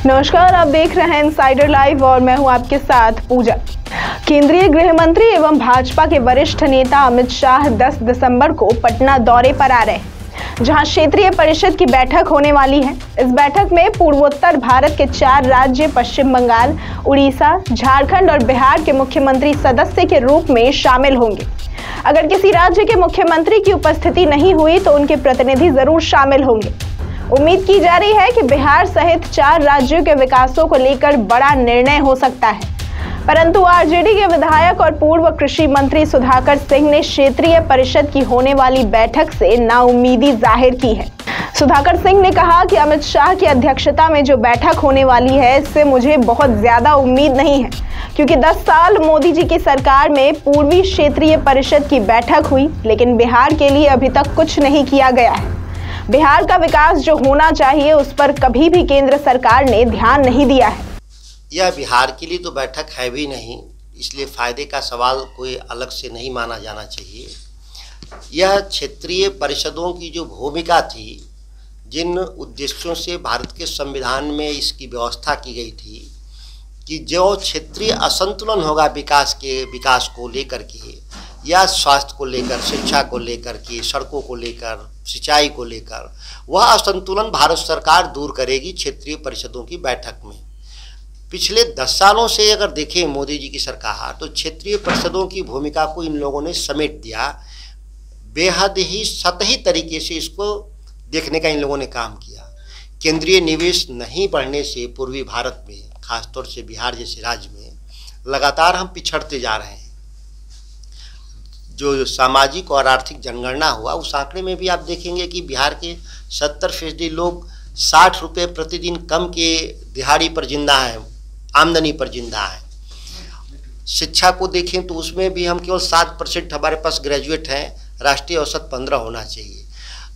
नमस्कार, आप देख रहे हैं इनसाइडर लाइव और मैं हूं आपके साथ पूजा। केंद्रीय गृह मंत्री एवं भाजपा के वरिष्ठ नेता अमित शाह 10 दिसंबर को पटना दौरे पर आ रहे हैं, जहां क्षेत्रीय परिषद की बैठक होने वाली है। इस बैठक में पूर्वोत्तर भारत के 4 राज्य पश्चिम बंगाल, उड़ीसा, झारखंड और बिहार के मुख्यमंत्री सदस्य के रूप में शामिल होंगे। अगर किसी राज्य के मुख्यमंत्री की उपस्थिति नहीं हुई तो उनके प्रतिनिधि जरूर शामिल होंगे। उम्मीद की जा रही है कि बिहार सहित 4 राज्यों के विकासों को लेकर बड़ा निर्णय हो सकता है, परंतु आरजेडी के विधायक और पूर्व कृषि मंत्री सुधाकर सिंह ने क्षेत्रीय परिषद की होने वाली बैठक से नाउम्मीदी जाहिर की है। सुधाकर सिंह ने कहा कि अमित शाह की अध्यक्षता में जो बैठक होने वाली है, इससे मुझे बहुत ज्यादा उम्मीद नहीं है, क्योंकि 10 साल मोदी जी की सरकार में पूर्वी क्षेत्रीय परिषद की बैठक हुई, लेकिन बिहार के लिए अभी तक कुछ नहीं किया गया है। बिहार का विकास जो होना चाहिए उस पर कभी भी केंद्र सरकार ने ध्यान नहीं दिया है। यह बिहार के लिए तो बैठक है भी नहीं, इसलिए फायदे का सवाल कोई अलग से नहीं माना जाना चाहिए। यह क्षेत्रीय परिषदों की जो भूमिका थी, जिन उद्देश्यों से भारत के संविधान में इसकी व्यवस्था की गई थी कि जो क्षेत्रीय असंतुलन होगा विकास को लेकर के, या स्वास्थ्य को लेकर, शिक्षा को लेकर के, सड़कों को लेकर, सिंचाई को लेकर, वह असंतुलन भारत सरकार दूर करेगी क्षेत्रीय परिषदों की बैठक में। पिछले 10 सालों से अगर देखें मोदी जी की सरकार, तो क्षेत्रीय परिषदों की भूमिका को इन लोगों ने समेट दिया। बेहद ही सतही तरीके से इसको देखने का इन लोगों ने काम किया। केंद्रीय निवेश नहीं बढ़ने से पूर्वी भारत में, खासतौर से बिहार जैसे राज्य में लगातार हम पिछड़ते जा रहे हैं। जो सामाजिक और आर्थिक जनगणना हुआ, उस आंकड़े में भी आप देखेंगे कि बिहार के 70% लोग 60 रुपये प्रतिदिन कम के दिहाड़ी पर जिंदा हैं, आमदनी पर जिंदा हैं। शिक्षा को देखें तो उसमें भी हम केवल 7% हमारे पास ग्रेजुएट हैं, राष्ट्रीय औसत 15 होना चाहिए।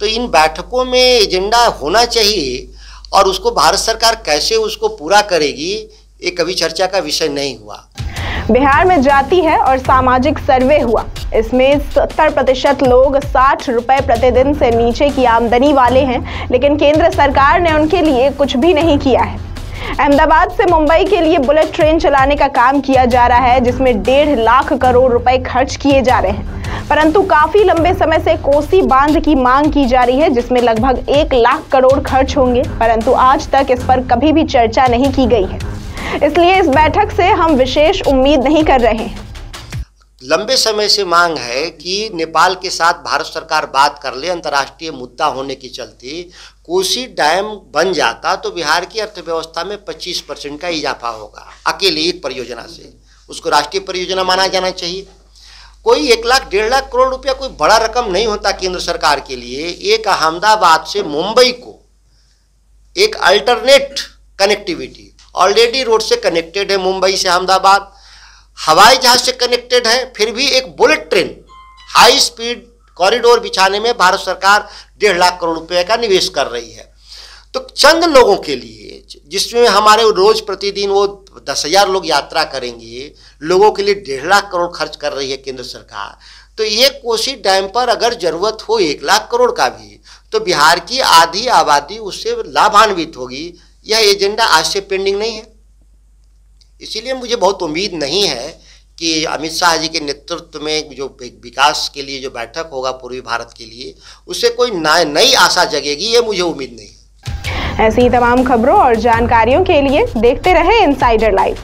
तो इन बैठकों में एजेंडा होना चाहिए, और उसको भारत सरकार कैसे उसको पूरा करेगी, ये कभी चर्चा का विषय नहीं हुआ। बिहार में जाति है और सामाजिक सर्वे हुआ, इसमें 70% लोग 60 रुपए प्रतिदिन से नीचे की आमदनी वाले हैं, लेकिन केंद्र सरकार ने उनके लिए कुछ भी नहीं किया है। अहमदाबाद से मुंबई के लिए बुलेट ट्रेन चलाने का काम किया जा रहा है, जिसमें 1.5 लाख करोड़ रुपए खर्च किए जा रहे हैं, परंतु काफी लंबे समय से कोसी बांध की मांग की जा रही है, जिसमें लगभग 1 लाख करोड़ खर्च होंगे, परंतु आज तक इस पर कभी भी चर्चा नहीं की गई है। इसलिए इस बैठक से हम विशेष उम्मीद नहीं कर रहे हैं। लंबे समय से मांग है कि नेपाल के साथ भारत सरकार बात कर ले। अंतर्राष्ट्रीय मुद्दा होने के चलते कोसी डैम बन जाता तो बिहार की अर्थव्यवस्था में 25% का इजाफा होगा, अकेले एक परियोजना से। उसको राष्ट्रीय परियोजना माना जाना चाहिए। कोई 1 लाख 1.5 लाख करोड़ रुपया कोई बड़ा रकम नहीं होता केंद्र सरकार के लिए। एक अहमदाबाद से मुंबई को एक अल्टरनेट कनेक्टिविटी, ऑलरेडी रोड से कनेक्टेड है, मुंबई से अहमदाबाद, हवाई जहाज से कनेक्टेड है, फिर भी एक bullet train high speed corridor बिछाने में भारत सरकार 1.5 लाख करोड़ रुपए का निवेश कर रही है। तो चंद लोगों के लिए, जिसमें हमारे रोज प्रतिदिन वो 10,000 लोग यात्रा करेंगे, लोगों के लिए 1.5 लाख करोड़ खर्च कर रही है केंद्र सरकार। तो ये कोसी डैम पर अगर जरूरत हो 1 लाख करोड़ का भी, तो बिहार की आधी आबादी उससे लाभान्वित होगी। यह एजेंडा आज से पेंडिंग नहीं है। इसीलिए मुझे बहुत उम्मीद नहीं है कि अमित शाह जी के नेतृत्व में जो विकास के लिए जो बैठक होगा पूर्वी भारत के लिए, उससे कोई नई आशा जगेगी, ये मुझे उम्मीद नहीं है। ऐसी ही तमाम खबरों और जानकारियों के लिए देखते रहे इनसाइडर लाइव।